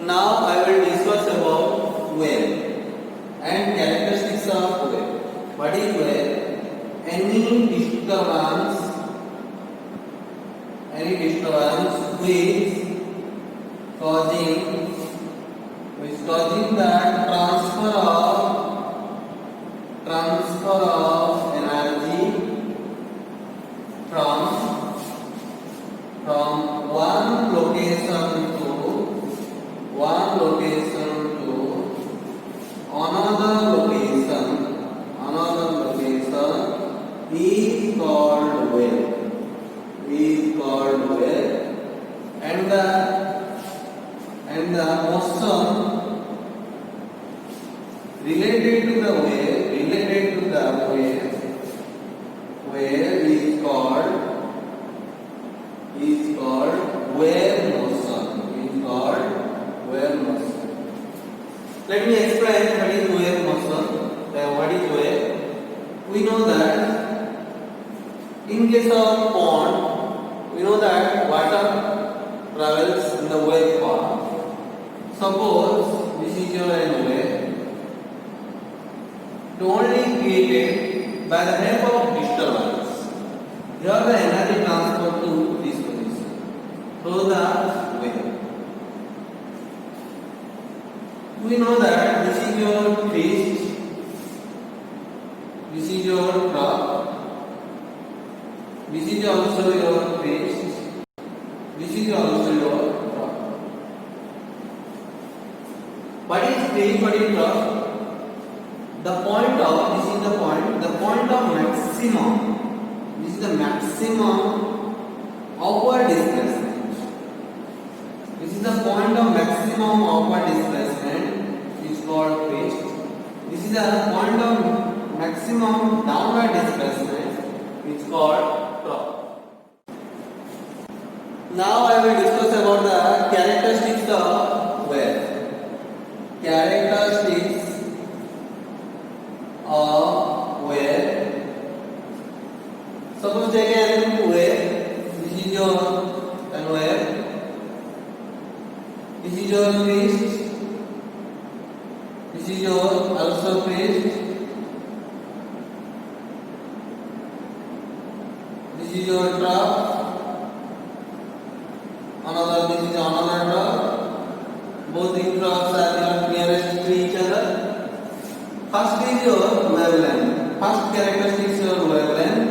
Now I will discuss about wave and characteristics of wave. What is wave? Any disturbance which is causing the transfer of energy from one location to another location is called wave. And the motion related to the wave is called wave motion. Let me explain what is wave motion. What is wave? We know that in case of pond, we know that water travels in the wave form. Suppose this is your wave, only created by the help of disturbance. Here the energy transferred to this position through the wave. We know that this is your fish, this is your crop, this is also your fish, this is also your crop. What is fish? What is crop? The point of maximum. This is the maximum upward displacement. This is the point of maximum upward displacement, is called pitch. This is the point of maximum downward displacement, is called drop. Now I will discuss about the characteristics of wave. Characteristics of wave. Suppose take an wave. This is your wave. This is your fish. This is your also fish. This is your drop. This is another drop. Both these drops are nearest to each other. First is your wavelength. First characteristic is your wavelength,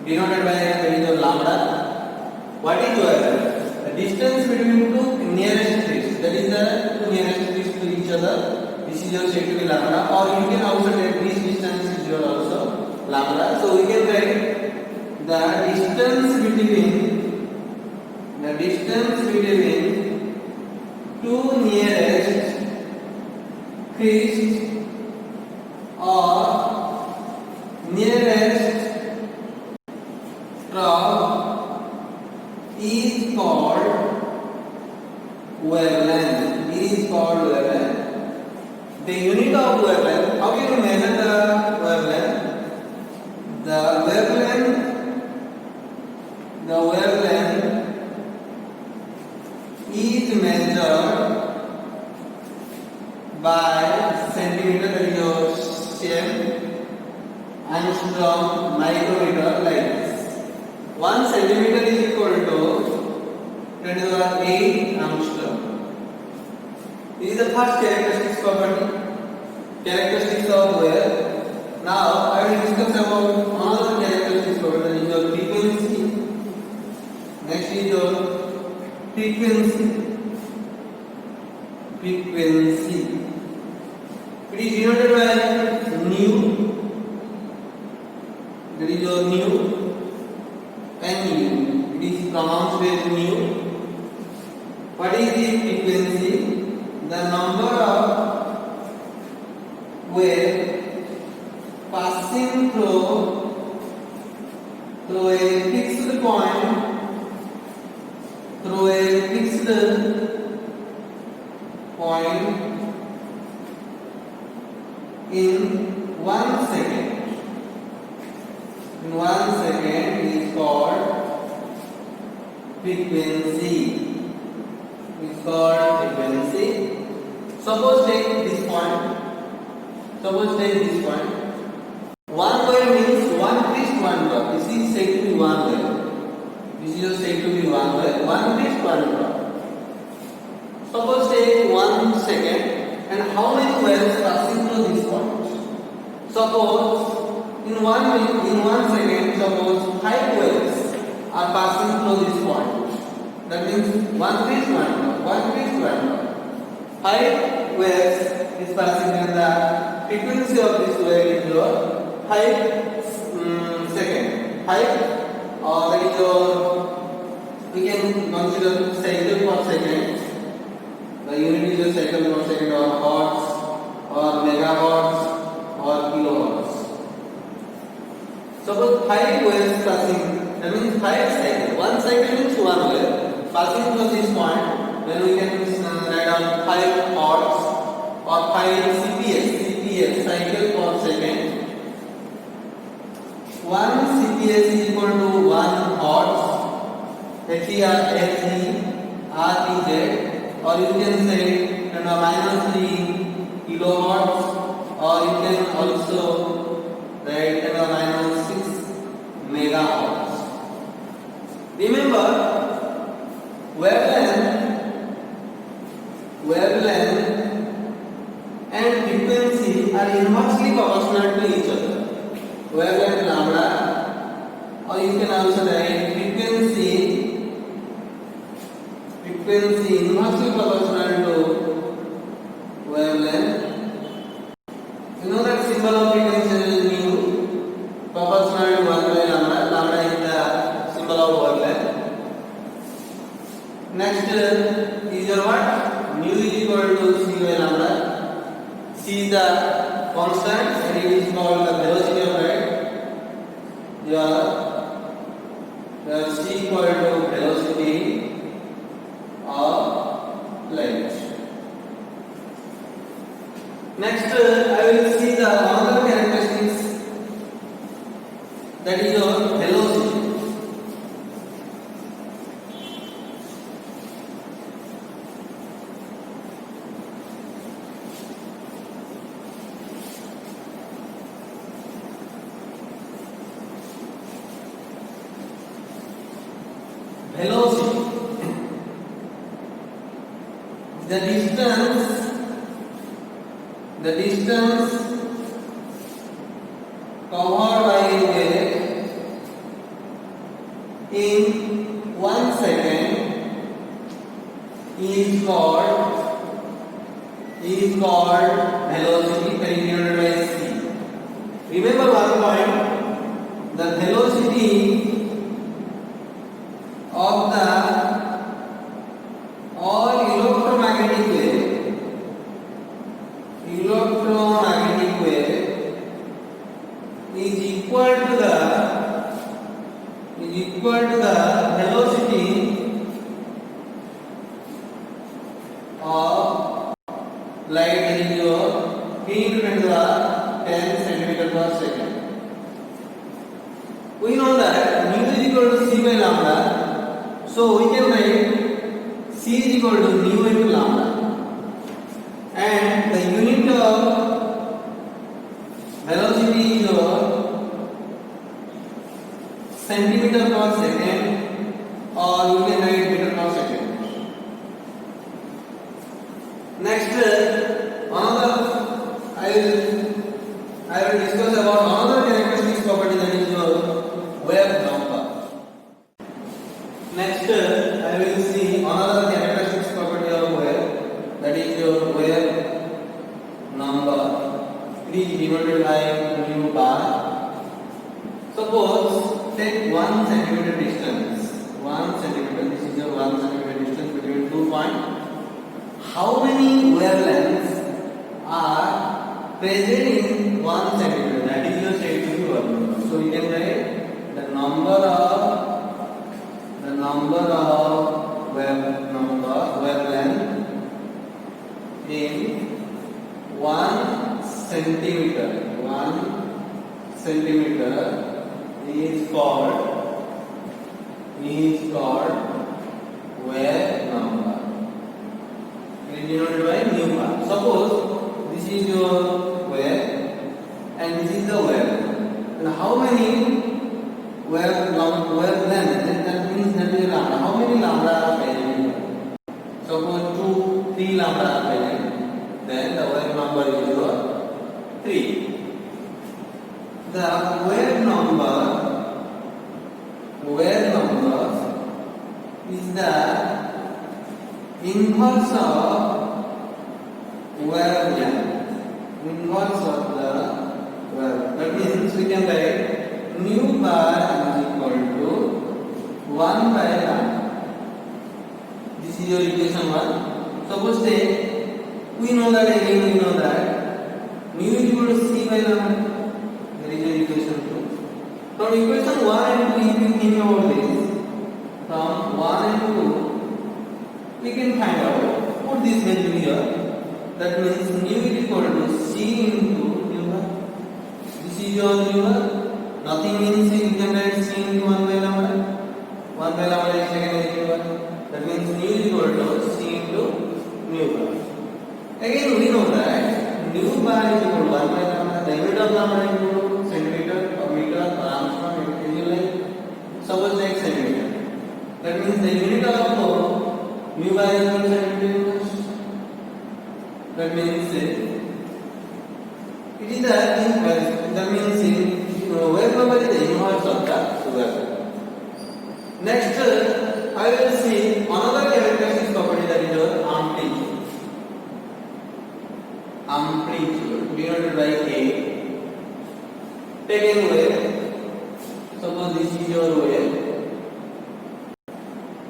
denoted by your lambda. What is wavelength? The distance between two nearest fish. That is the two nearest fish to each other. This is your said to be lambda, or you can also take this distance is your also lambda. So we can write the distance between two nearest fish or nearest drop is called wavelength. The unit of wavelength. How can you measure the wavelength? The wavelength is measured by centimeter, that is your cm, angstrom, micrometer, like this. 1 centimeter is equal to 10⁸ angstrom. This is the first characteristics of wave. Now I will discuss about another characteristics of wave, that is your frequency. Next is your frequency. It is denoted by nu. That is your nu. It is pronounced as nu. What is the frequency? The number of waves passing through a fixed point, in 1 second. In 1 second is called frequency. Is called frequency. Suppose take this point. Suppose take this point. One wire means one twist, one drop. This is said to be one wire. This is said to be one wire. One twist, one drop. Suppose take 1 second, and how many wires passing through this point? Suppose in one second, suppose 5 wires are passing through this point. That means one twist, one drop. One twist, one drop. 5 wires is passing, and the frequency of this wire is your 5 second. 5 that is your, we can consider cycle per second. The unit is your cycle per second, or hertz, or megahertz, or kilohertz. Suppose 5 wires passing, that means 5 cycles. One cycle means one wire passing through this point. Then we can write down 5 hertz or 5 CPS cycle per second. 1 CPS is equal to 1 hertz, HERTZ, or you can say -3 kilohertz, or you can also write -6 megahertz. Remember, wavelength and frequency are inversely proportional to each other. Wavelength lambda, or you can also write frequency inversely proportional to wavelength. You know that symbol of frequency is mu, proportional to 1 by lambda. Lambda is the symbol of wavelength. Next is your what? Mu is equal to c by lambda. C is the constant, and it is called the velocity of light. Your c equal to velocity of light. Next, I will see the another characteristics, that is your velocity. Velocity, the distance covered by a wave in 1 second is called velocity, denoted by c. Remember one point: the velocity of the all electromagnetic wave is equal to the velocity of light, that is your 3 × 10 centimeter per second. We know that mu is equal to c by lambda, so we can write c is equal to mu into lambda, and the unit of velocity is your centimeter per second, or you can write meter per second. Next, I will discuss about another characteristics property, that is your wave number. Next, I will see another characteristics property of wave, that is your wave number. It is denoted by mu bar. Suppose take 1 centimeter distance. 1 centimeter. This is your 1 centimeter distance between 2 points. How many wavelengths are present in 1 centimeter? That is your said to be wavelength. So we can write the number of wavelength in 1 centimeter. 1 centimeter is called wave number. It is denoted by mu bar. Suppose this is your wave and this is the wave. And how many wave length? That means that is lambda. How many lambda are present? Suppose 2, 3 lambda are present. Then the wave number is your 3. The wave number is the inverse of wavelength. Inverse of the wave. That means we can write mu bar is equal to 1 by lambda. This is your equation 1. Suppose say we know that mu is equal to c by lambda. There is your equation 2. From equation 1 and 2, if you think about this, from 1 and 2, we can find out, put this value here. That means mu is equal to c into mu bar. This is your mu bar. Nothing means c, you can write c into 1 by lambda. 1 by lambda is taken as mu bar. That means mu is equal to c into mu bar. Again, we know that mu bar is equal to 1 by lambda. The unit of lambda is equal to centimeter or meter or Armstrong, like suppose like centimeter. That means the unit of mu bar is equal to centimeter. That means it is the inverse. That means wave number is the inverse of the wave. Next, I will see another characteristic property, that is your amplitude. Amplitude denoted by A. Take a wave. Suppose this is your wave.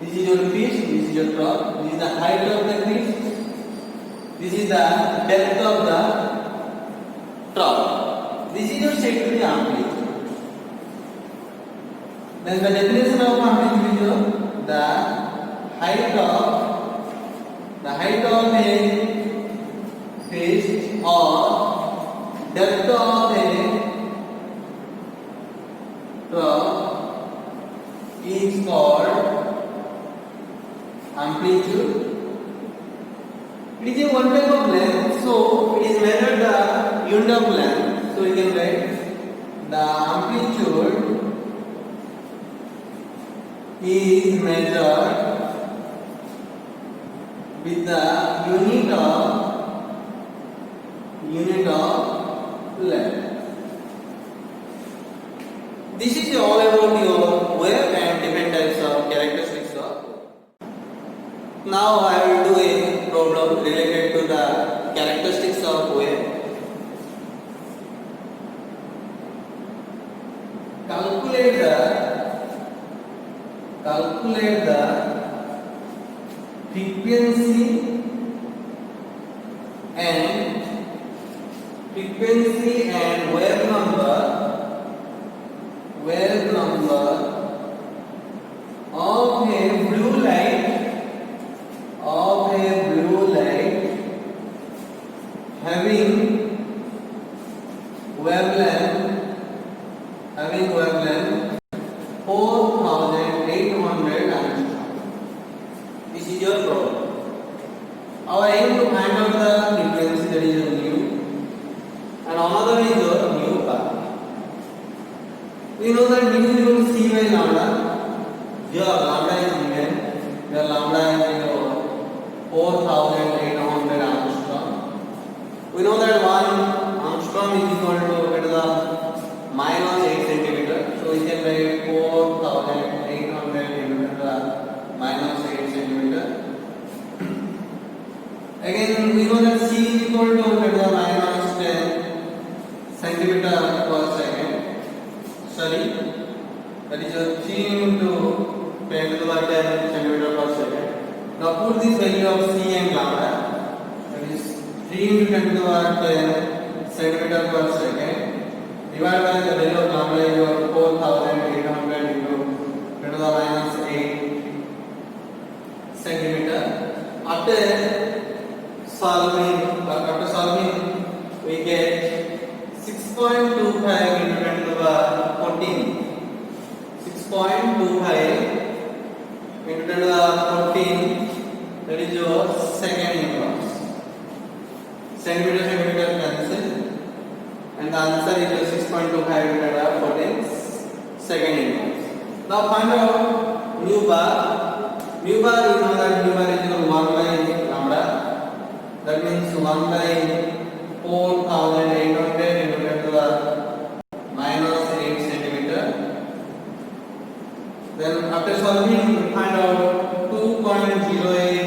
This is your pitch. This is your top. This is the height of the pitch. This is the depth of the top. This is your said to be amplitude. Then the definition of amplitude is the height of a pitch or depth of a drop is called amplitude. It is a one type of length, so it is measured the unit of length. So we can write the amplitude is measured with the unit of length. This is all about your wave and different types of characteristics of. Now I will do a problem related to the characteristics of wave. Calculate the frequency and wave number of a blue light having wavelength 4800 angstrom. This is your problem. Our aim to find out the frequency, that is your mu, and another is your mu bar. We know that mu is equal to c by lambda. Here lambda is given. Here lambda is 4800 angstrom. We know that 1 angstrom is equal to minus 8 centimeter. So we can write 4800 into minus 8 centimeter. Again, we know that c is equal to minus 10 centimeter per second. Sorry, that is 3 into 10 to the power 10 centimeter per second. Now put this value of c and lambda. That is 3 into 10 to the power 10 centimeter per second. Divided by the value of lambda is 4800 into 10 to the minus 8 centimeter. After solving, we get 6.25 into 10 to the power 14. 6.25 into 10 to the power 14. That is your second inverse. centimeter cancel, and the answer is 6.25 meter for the second inverse. Now find out mu bar. Mu bar, you know that mu bar is equal to 1 by lambda. That means 1 by 4,800 into 10 to the minus 8 centimeter. Then after solving, we find out 2.08